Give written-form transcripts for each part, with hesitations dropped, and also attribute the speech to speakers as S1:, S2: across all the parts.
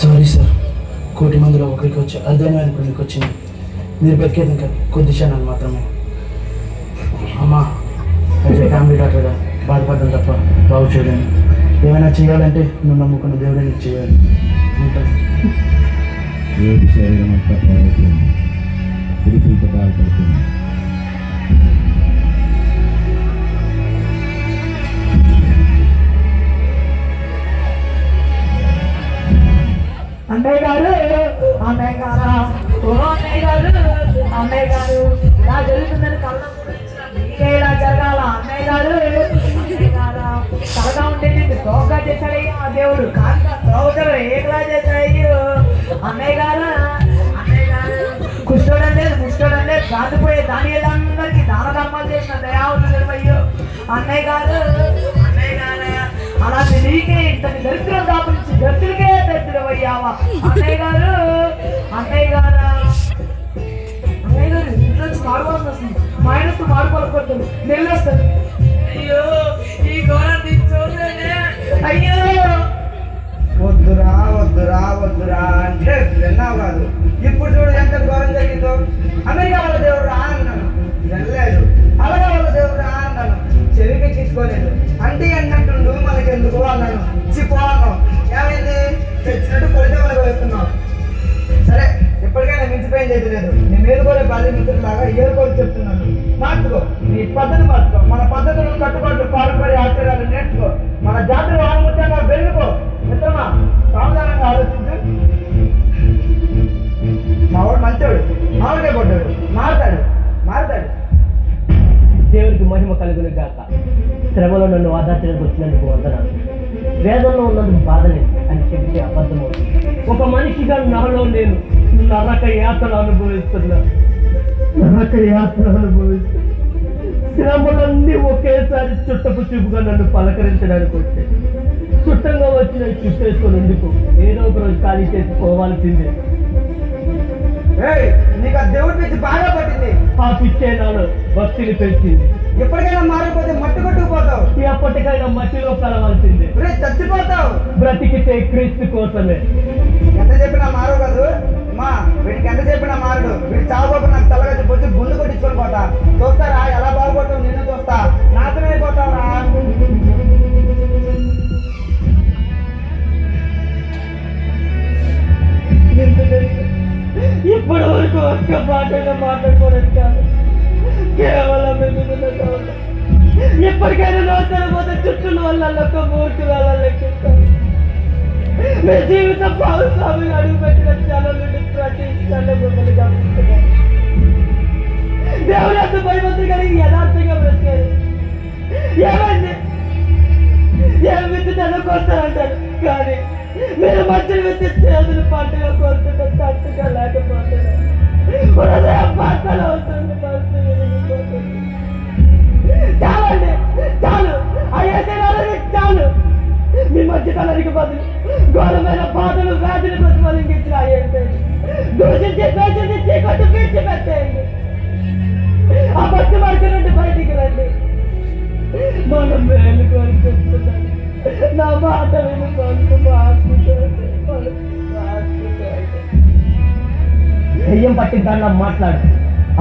S1: Sorry sir, కోటి మందిలో ఒకరికి వచ్చి అర్థమైన మీకు వచ్చింది. మీరు బతికేది ఇంకా కొద్ది క్షణాలు మాత్రమే. అమ్మా, అయితే ఫ్యామిలీ డాక్టర్గా బాధపడడం తప్ప బాగు చేయలేను. ఏమైనా చేయాలంటే నువ్వు నమ్ముకున్న దేవుడే నీకు చేయాలి. ఉంటాను.
S2: ఏది శరీరం అంతా పాడైపోయింది, పిడికిలతో బాధపడుతుంది.
S3: అన్నయ్య గారు, అన్నయ్య గారా, ఓ అన్నయ్య గారు, అన్నయ్య గారు, ఇలా జరుగుతుందని కళ్ళం మీకే ఇలా జరగాల అన్నయ్య గారు, అన్నయ్య గారా, తలగా ఉంటే నిన్ను తోగా చేశాడయ్యా ఆ దేవుడు, కాక తోగలు ఏకలా చేశాడయ్యో అన్నయ్య గారు, అన్నయ్య గారు. కుష్టోడంటే కాకపోయే దాని అందరికీ దాన ధర్మాలు చేసిన దయావులు అయ్యో అన్నయ్య గారు, అన్నయ్య గారు. అలాంటి నీకే ఇంతటి దరిద్రం దాపించి దరిద్రులకే దరిద్రం అయ్యావా అన్నయ్య గారు, అన్నయ్య గారు. అన్నయ్య గారు ఇంట్లో నుంచి మాడుకోవాల్సి వస్తుంది. మా ఆయనతో మాడుకోలేకపోతుంది, నెల్లేస్తుంది. అయ్యో ఈ ఘోరాన్ని చూడలేనే. అయ్యో
S4: వద్దురా వద్దురా వద్దురా అంటే విన్నావు కాదు. ఇప్పుడు చూడు ఎంత ఘోరం జరిగిందో. అమెరికా వాళ్ళ దేవుడు రా అన్నాను, వెళ్ళలేదు. అలాగే వాళ్ళ దేవుడు రా అన్నాను, చెవికి తీసుకోలేదు. అంటే అన్నట్టుండు మనకెందుకు అన్నాను, చిపో అన్నావు. ఏమైంది? తెచ్చినట్టు కొలితే మనకు వేస్తున్నావు. సరే, ఎప్పటికైనా మించిపోయింది అయితే లేదు. నేను ఏరుకోలే బాల్య మిత్రులాగా ఏరుకోలు చెప్తున్నాను. మార్చుకో, నీ పద్ధతి మార్చుకో. మన పద్ధతులు, కట్టుబాట్లు, పారంపర్య ఆచారాలు నేర్చుకో. మన జాతులు ఆనుమత్యంగా పెరుగుకో. మిత్రమా, సావధానంగా ఆలోచించు. మావాడు మంచోడు, మామిడికాయ పడ్డాడు, మారుతాడు.
S5: దేవుడికి మహిమ కలుగును గాక. శ్రమలో నన్ను ఆదార్చడానికి వచ్చినందుకు వందనాలు. వేదంలో ఉన్నందుకు బాధలేదు అని చెబితే అబద్ధమవుతుంది. ఒక మనిషిగా నాలో నేను నరక యాత్రలు అనుభవిస్తున్నా. శ్రమలన్నీ ఒకేసారి చుట్టపు చూపుగా నన్ను పలకరించడానికి వచ్చాయి. చుట్టంగా వచ్చిన చుట్టేసుకొని ఎందుకు ఏదో ఒక రోజు ఖాళీ చేసి పోవాల్సిందే.
S4: నీకు ఆ దేవుడి పిచ్చి బాగా పట్టింది.
S5: ఆ పిచ్చే నాలో భక్తిని పెంచింది.
S4: ఎప్పటికైనా మారిపోతే మట్టి కొట్టుకుపోతావు.
S5: ఎప్పటికైనా మట్టిలో కలవాల్సిందే.
S4: చచ్చిపోతావు.
S5: బ్రతికితే క్రీస్తు కోసమే.
S4: ఎంత చెప్పినా మారు కాదు మా వీడికి, ఎంత చెప్పినా మారడు. వీడి చావుకోక నాకు తలగచ్చి పొచ్చి గుండు కొట్టించుకొని పోతా. చూస్తారా ఎలా బాగుపడతావు? నిన్ను చూస్తా, నాశనం అయిపోతావురా.
S5: ఇప్పటి వరకు ఒక్క మాటగా మాట్లాడుకోవడం కాదు, కేవలం ఎప్పటికైనా నోచన పోతే చుట్టూ వాళ్ళ మూర్తి వాళ్ళ లెక్కిస్తాను. మీ జీవితం భాగస్వామిగా అడుగు పెట్టిన క్షణం నుండి ప్రతి క్షణం మిమ్మల్ని గమనిస్తున్నాను. దేవుడు అంత భయభక్తి కలిగి యథార్థంగా బ్రతికారు. ఏమైంది? ఏం విద్య చదువుకొస్తారంటారు, కానీ మీరు మధ్యలో విద్య చేతులు పంటగా కోరుతుంటే తట్టుగా లేకపోతున్నారు. పంటలు అవుతుంది. చాలండి, చాలు. అయ్యేసేనాలని చాలు. మీ మధ్యకాలానికి బదులు ఘోరమైన బాధలు, వ్యాధులు ప్రతిఫలించిన అయ్యేది దూషించి ద్వేషించి చీకొట్టు పీల్చి పెట్టేయండి. ఆ భక్తి మార్గం నుండి బయటికి రండి. మనం మేలుకొని చెప్తున్నాను. నా మాట వినుకోండి. దెయ్యం పట్టిద్దాన్ని మాట్లాడు.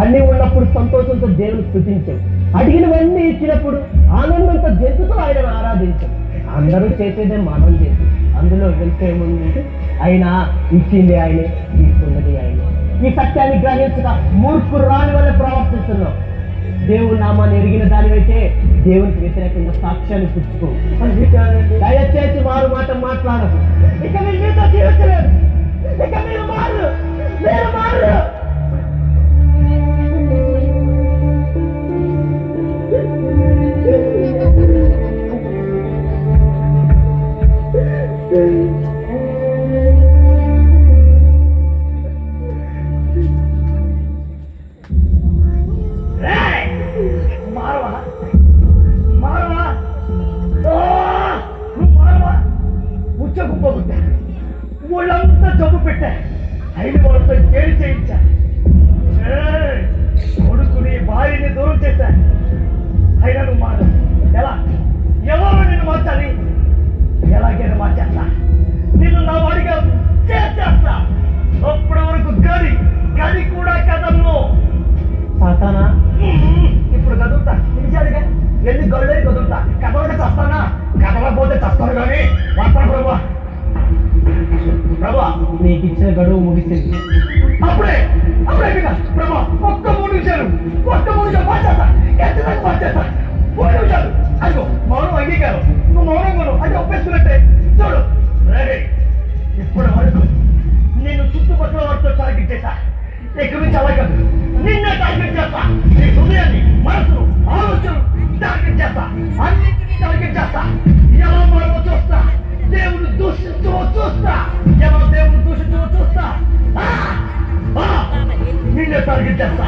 S5: అన్నీ ఉన్నప్పుడు సంతోషంతో దేవుని స్తుతించాం. అడిగినవన్నీ ఇచ్చినప్పుడు ఆనందంతో జంతుతో ఆయనను ఆరాధించాం. అందరూ చేసేదే మనం చేసి అందులో వెళ్తేముంది? అయినా ఇచ్చింది ఆయనే, తీసుకున్నది ఆయనే. ఈ సత్యాన్ని గ్రహించక మూర్ఖుడు రాని వల్ల ప్రవర్తిస్తున్నాం. దేవుని నామాన్ని ఎరిగిన దానివైతే దేవునికి వ్యతిరేకంగా సాక్ష్యాన్ని పుచ్చుకో. దయచేసి మారు మాట మాట్లాడదు. ఇక మీరు మీతో జీవించలేదు. ఇక మీరు మారు. ఊళ్ళంతా జబ్బు పెట్టా. అయిన వాళ్ళతో ఏడు చేయించా. కొడుకుని భార్యని దూరం చేశా. అయినా నువ్వు మాట ఎలా? ఎవరు నిన్ను మార్చాలి? ఎలాగైనా మార్చేస్తా. నిన్ను నా వాడిగా చేస్తా. అప్పటి వరకు గది కూడా కదలను. సాతానా, ఇప్పుడు కదులుతా. పిలిచాడుగా, వెళ్ళి గొల్లని కదులుతా. కదలక చస్తానా? కదలకపోతే చస్తాను కానీ వస్తాను ప్రభా. ప్రభా, నీకు ఇచ్చిన గడువు ముగిసింది. అప్పుడే ప్రభా, ఒక్క 3 నిమిషాలు పనిచేస్తా. ఖచ్చితంగా పనిచేస్తా. 3 నిమిషాలు. అదిగో మౌనం అంగీకారం. నువ్వు మౌనంగా అది ఒప్పేసుకున్నట్టే. చూడు, ఇప్పటి వరకు నేను చుట్టుపక్కల వారితో టార్గెట్ చేశా. ఇక్కడ నుంచి అలా కాదు, నిన్నే టార్గెట్ చేస్తా. నీ హృదయాన్ని, మనసును, ఆలోచనలు టార్గెట్ చేస్తా. అన్నింటినీ టార్గెట్ చేస్తా. ఎలా మారవో చూస్తా. దేవుడు దూషించవో చూస్తా. ఎలా దేవుడు దూషించవో చూస్తా. నిన్నే టార్గెట్ చేస్తా.